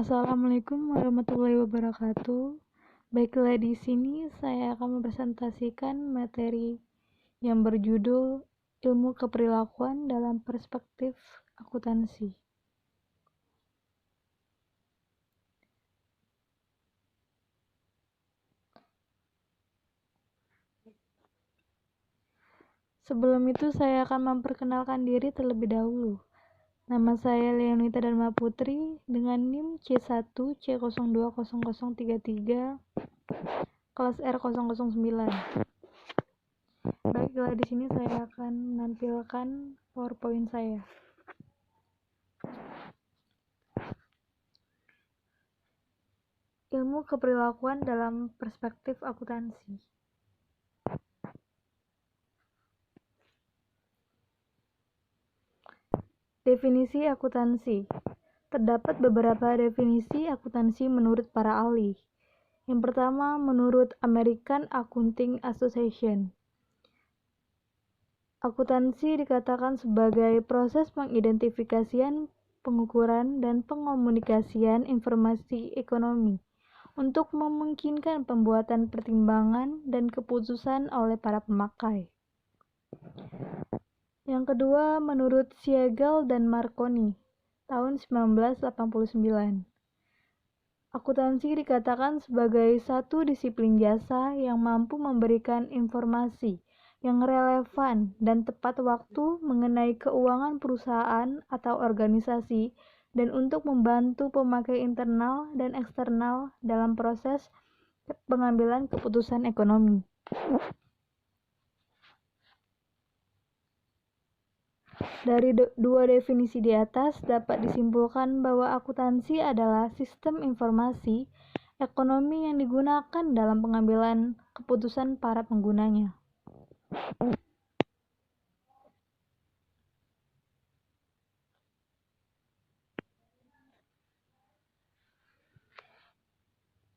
Assalamualaikum warahmatullahi wabarakatuh. Baiklah, di sini saya akan mempresentasikan materi yang berjudul Ilmu Keperilakuan dalam Perspektif Akuntansi. Sebelum itu saya akan memperkenalkan diri terlebih dahulu. Nama saya Leonita Dharma Putri dengan NIM C1C020033 kelas R009. Baiklah, di sini saya akan menampilkan PowerPoint saya. Ilmu Keperilakuan dalam Perspektif Akuntansi. Definisi akuntansi. Terdapat beberapa definisi akuntansi menurut para ahli. Yang pertama, menurut American Accounting Association. Akuntansi dikatakan sebagai proses pengidentifikasian, pengukuran, dan pengomunikasian informasi ekonomi untuk memungkinkan pembuatan pertimbangan dan keputusan oleh para pemakai. Yang kedua, menurut Siegel dan Marconi, tahun 1989. Akuntansi dikatakan sebagai satu disiplin jasa yang mampu memberikan informasi yang relevan dan tepat waktu mengenai keuangan perusahaan atau organisasi dan untuk membantu pemakai internal dan eksternal dalam proses pengambilan keputusan ekonomi. Dari dua definisi di atas dapat disimpulkan bahwa akuntansi adalah sistem informasi ekonomi yang digunakan dalam pengambilan keputusan para penggunanya.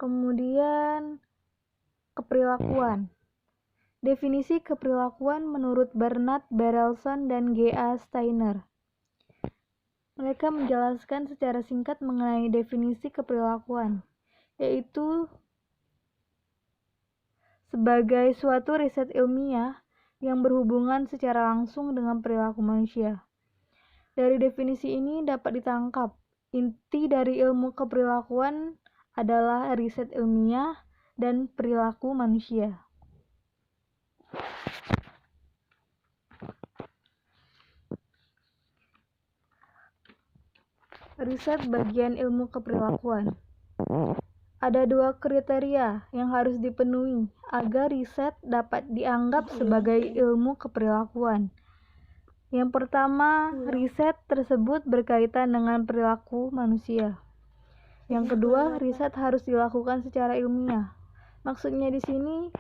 Kemudian, keperilakuan. Definisi keperilakuan menurut Bernard Berelson dan G.A. Steiner. Mereka menjelaskan secara singkat mengenai definisi keperilakuan, yaitu sebagai suatu riset ilmiah yang berhubungan secara langsung dengan perilaku manusia. Dari definisi ini dapat ditangkap, inti dari ilmu keperilakuan adalah riset ilmiah dan perilaku manusia. Riset bagian ilmu keperilakuan. Ada dua kriteria yang harus dipenuhi agar riset dapat dianggap sebagai ilmu keperilakuan. Yang pertama, riset tersebut berkaitan dengan perilaku manusia. Yang kedua, riset harus dilakukan secara ilmiah. Maksudnya di sini,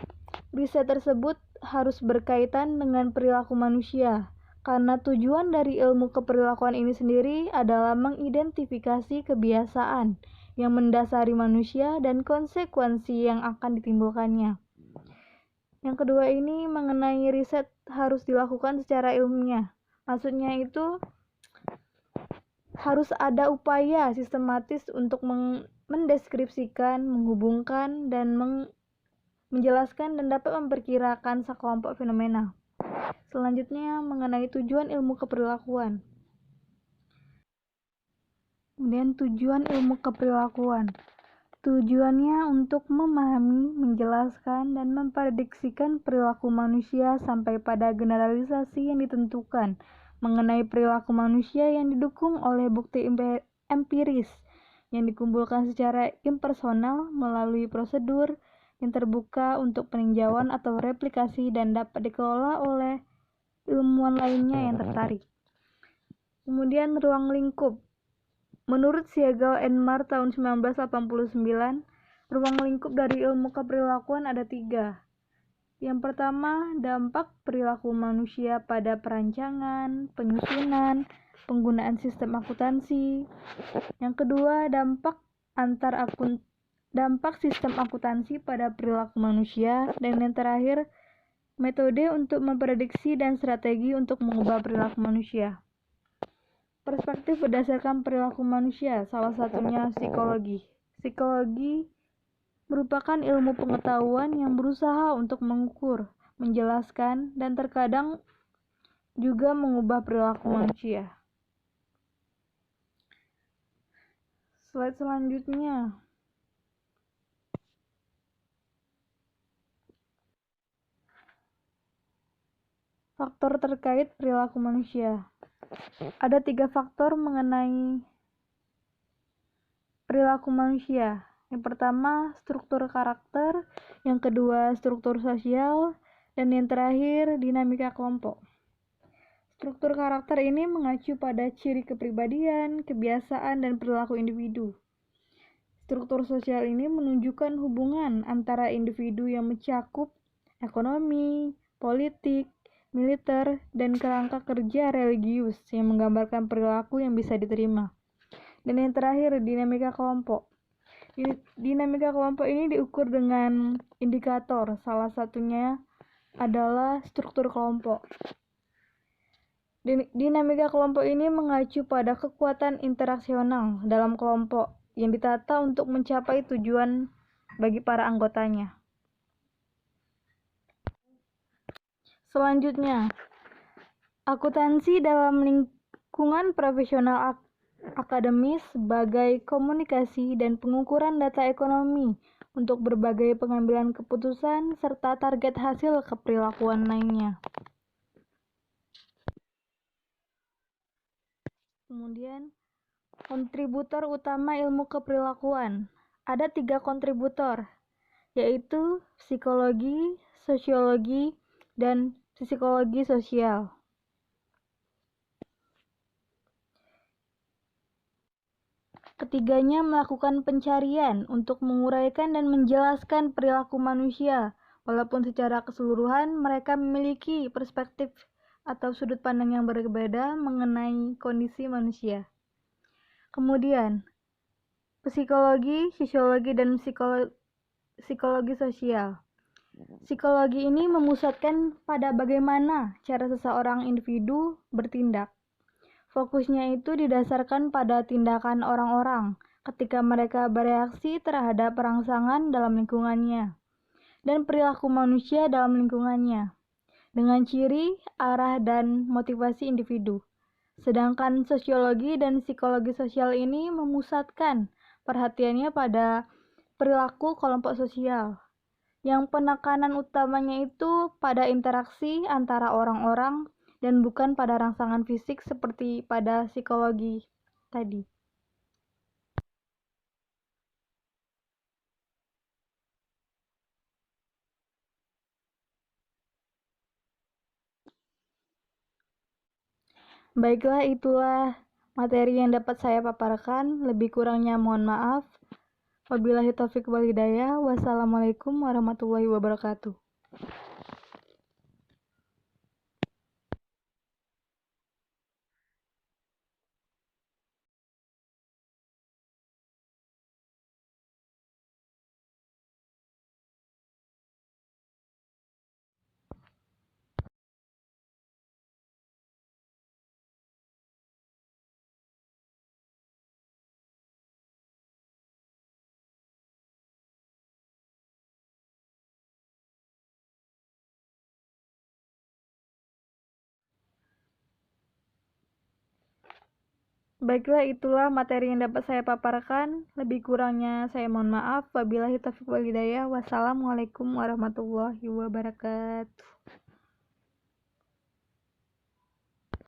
riset tersebut harus berkaitan dengan perilaku manusia. Karena tujuan dari ilmu keperilakuan ini sendiri adalah mengidentifikasi kebiasaan yang mendasari manusia dan konsekuensi yang akan ditimbulkannya. Yang kedua ini mengenai riset harus dilakukan secara ilmiah. Maksudnya itu harus ada upaya sistematis untuk mendeskripsikan, menghubungkan, dan menjelaskan dan dapat memperkirakan sekelompok fenomena. Selanjutnya mengenai tujuan ilmu keperilakuan. Kemudian tujuan ilmu keperilakuan. Tujuannya untuk memahami, menjelaskan, dan memprediksikan perilaku manusia sampai pada generalisasi yang ditentukan mengenai perilaku manusia yang didukung oleh bukti empiris yang dikumpulkan secara impersonal melalui prosedur yang terbuka untuk peninjauan atau replikasi dan dapat dikelola oleh ilmuwan lainnya yang tertarik. Kemudian ruang lingkup. Menurut Siegel and Marr tahun 1989, ruang lingkup dari ilmu keperilakuan ada 3. Yang pertama, dampak perilaku manusia pada perancangan, penyusunan, penggunaan sistem akuntansi. Yang kedua, dampak sistem akuntansi pada perilaku manusia. Dan yang terakhir, metode untuk memprediksi dan strategi untuk mengubah perilaku manusia. Perspektif berdasarkan perilaku manusia, salah satunya psikologi. Psikologi merupakan ilmu pengetahuan yang berusaha untuk mengukur, menjelaskan, dan terkadang juga mengubah perilaku manusia. Slide selanjutnya. Faktor terkait perilaku manusia. Ada 3 faktor mengenai perilaku manusia. Yang pertama, struktur karakter. Yang kedua, struktur sosial. Dan yang terakhir, dinamika kelompok. Struktur karakter ini mengacu pada ciri kepribadian, kebiasaan, dan perilaku individu. Struktur sosial ini menunjukkan hubungan antara individu yang mencakup ekonomi, politik, militer, dan kerangka kerja religius yang menggambarkan perilaku yang bisa diterima. Dan yang terakhir, dinamika kelompok. Dinamika kelompok ini diukur dengan indikator, salah satunya adalah struktur kelompok. Dinamika kelompok ini mengacu pada kekuatan interaksional dalam kelompok yang ditata untuk mencapai tujuan bagi para anggotanya. Selanjutnya, akuntansi dalam lingkungan profesional akademis sebagai komunikasi dan pengukuran data ekonomi untuk berbagai pengambilan keputusan serta target hasil keperilakuan lainnya. Kemudian, kontributor utama ilmu keperilakuan. Ada 3 kontributor, yaitu psikologi, sosiologi, dan psikologi sosial. Ketiganya melakukan pencarian untuk menguraikan dan menjelaskan perilaku manusia, walaupun secara keseluruhan mereka memiliki perspektif atau sudut pandang yang berbeda mengenai kondisi manusia. Kemudian, psikologi, sosiologi, dan psikologi sosial. Psikologi ini memusatkan pada bagaimana cara seseorang individu bertindak. Fokusnya itu didasarkan pada tindakan orang-orang ketika mereka bereaksi terhadap rangsangan dalam lingkungannya dan perilaku manusia dalam lingkungannya dengan ciri, arah, dan motivasi individu. Sedangkan sosiologi dan psikologi sosial ini memusatkan perhatiannya pada perilaku kelompok sosial yang penekanan utamanya itu pada interaksi antara orang-orang dan bukan pada rangsangan fisik seperti pada psikologi tadi. Baiklah, itulah materi yang dapat saya paparkan. Lebih kurangnya mohon maaf. Wabillahi taufiq wal hidayah. Wassalamualaikum warahmatullahi wabarakatuh. Baiklah, itulah materi yang dapat saya paparkan. Lebih kurangnya saya mohon maaf. Wabillahi taufiq wal hidayah. Wassalamualaikum warahmatullahi wabarakatuh.